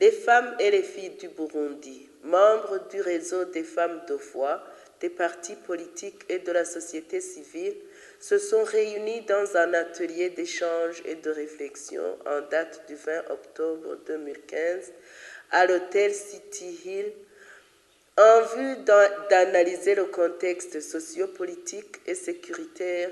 Les femmes et les filles du Burundi, membres du réseau des femmes de foi, des partis politiques et de la société civile, se sont réunis dans un atelier d'échange et de réflexion en date du 20 octobre 2015 à l'hôtel City Hill en vue d'analyser le contexte sociopolitique et sécuritaire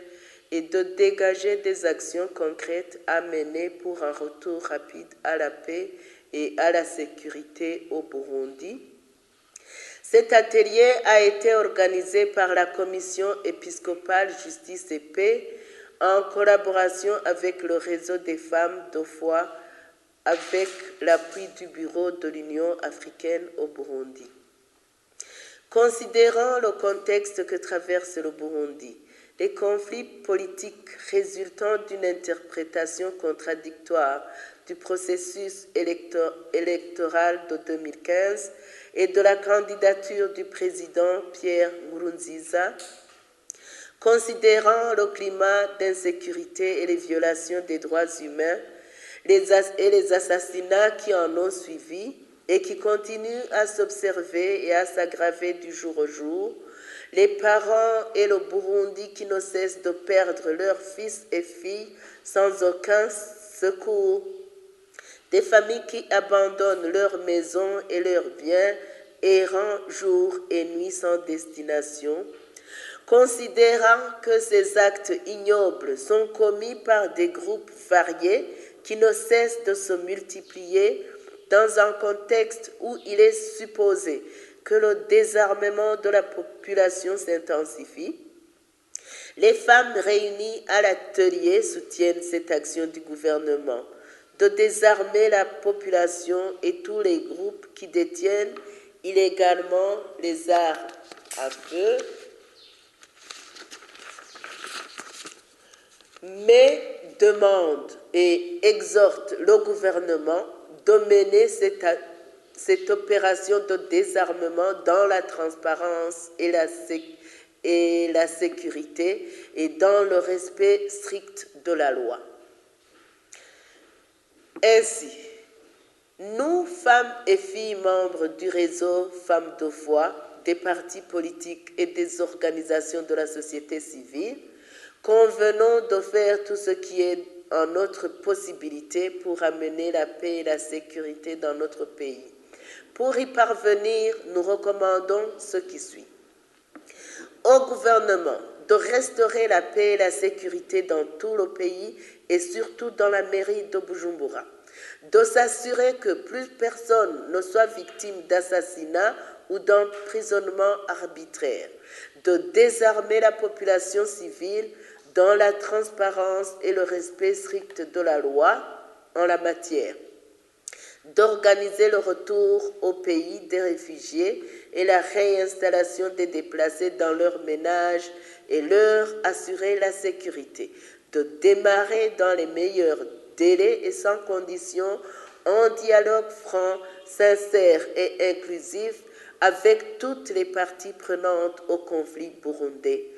et de dégager des actions concrètes à mener pour un retour rapide à la paix et à la sécurité au Burundi. Cet atelier a été organisé par la Commission épiscopale Justice et Paix en collaboration avec le réseau des femmes de foi avec l'appui du Bureau de l'Union africaine au Burundi. Considérant le contexte que traverse le Burundi, les conflits politiques résultant d'une interprétation contradictoire du processus électoral de 2015 et de la candidature du président Pierre Nkurunziza, considérant le climat d'insécurité et les violations des droits humains et les assassinats qui en ont suivi et qui continuent à s'observer et à s'aggraver du jour au jour, les parents et le Burundi qui ne cessent de perdre leurs fils et filles sans aucun secours, des familles qui abandonnent leurs maisons et leurs biens, errant jour et nuit sans destination, considérant que ces actes ignobles sont commis par des groupes variés qui ne cessent de se multiplier dans un contexte où il est supposé que le désarmement de la population s'intensifie. Les femmes réunies à l'atelier soutiennent cette action du gouvernement de désarmer la population et tous les groupes qui détiennent illégalement les armes à feu, mais demandent et exhortent le gouvernement de mener cette opération de désarmement dans la transparence et la sécurité et dans le respect strict de la loi. Ainsi, nous, femmes et filles membres du réseau Femmes de foi, des partis politiques et des organisations de la société civile, convenons de faire tout ce qui est en notre possibilité pour amener la paix et la sécurité dans notre pays. Pour y parvenir, nous recommandons ce qui suit. Au gouvernement de restaurer la paix et la sécurité dans tout le pays et surtout dans la mairie de Bujumbura, de s'assurer que plus personne ne soit victime d'assassinat ou d'emprisonnement arbitraire, de désarmer la population civile dans la transparence et le respect strict de la loi en la matière, d'organiser le retour au pays des réfugiés et la réinstallation des déplacés dans leurs ménages et leur assurer la sécurité, de démarrer dans les meilleurs délais et sans condition un dialogue franc, sincère et inclusif avec toutes les parties prenantes au conflit burundais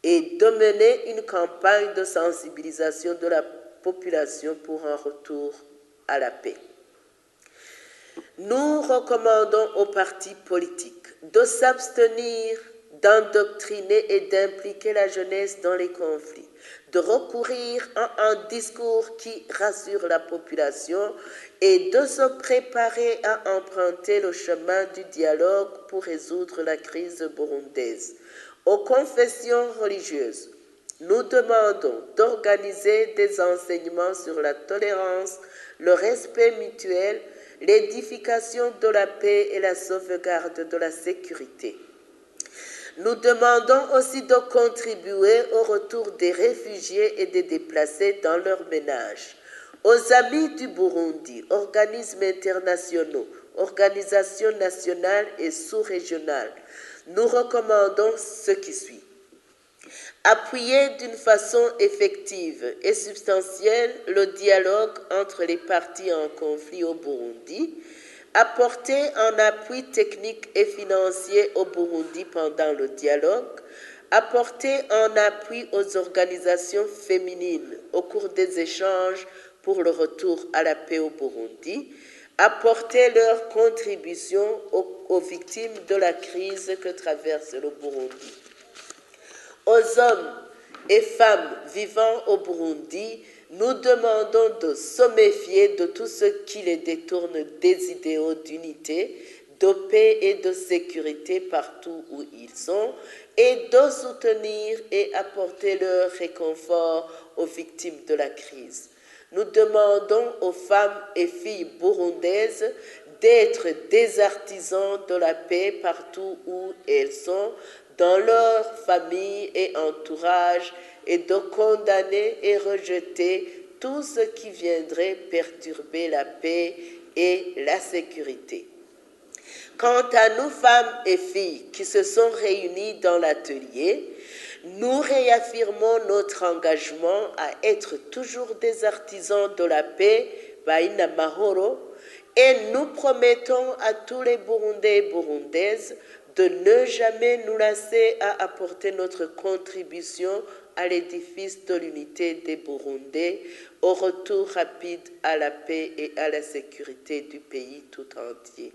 et de mener une campagne de sensibilisation de la population pour un retour à la paix. Nous recommandons aux partis politiques de s'abstenir d'endoctriner et d'impliquer la jeunesse dans les conflits, de recourir à un discours qui rassure la population et de se préparer à emprunter le chemin du dialogue pour résoudre la crise burundaise. Aux confessions religieuses, nous demandons d'organiser des enseignements sur la tolérance, le respect mutuel, l'édification de la paix et la sauvegarde de la sécurité. Nous demandons aussi de contribuer au retour des réfugiés et des déplacés dans leurs ménages. Aux amis du Burundi, organismes internationaux, organisations nationales et sous-régionales, nous recommandons ce qui suit. Appuyer d'une façon effective et substantielle le dialogue entre les parties en conflit au Burundi, apporter un appui technique et financier au Burundi pendant le dialogue, apporter un appui aux organisations féminines au cours des échanges pour le retour à la paix au Burundi, apporter leur contribution aux victimes de la crise que traverse le Burundi. Aux hommes et femmes vivant au Burundi, nous demandons de se méfier de tout ce qui les détourne des idéaux d'unité, de paix et de sécurité partout où ils sont, et de soutenir et apporter leur réconfort aux victimes de la crise. Nous demandons aux femmes et filles burundaises d'être des artisans de la paix partout où elles sont, dans leur famille et entourage, et de condamner et rejeter tout ce qui viendrait perturber la paix et la sécurité. Quant à nous, femmes et filles qui se sont réunies dans l'atelier, nous réaffirmons notre engagement à être toujours des artisans de la paix, Baina Mahoro, et nous promettons à tous les Burundais et Burundaises de ne jamais nous lasser à apporter notre contribution à l'édifice de l'unité des Burundais, au retour rapide à la paix et à la sécurité du pays tout entier.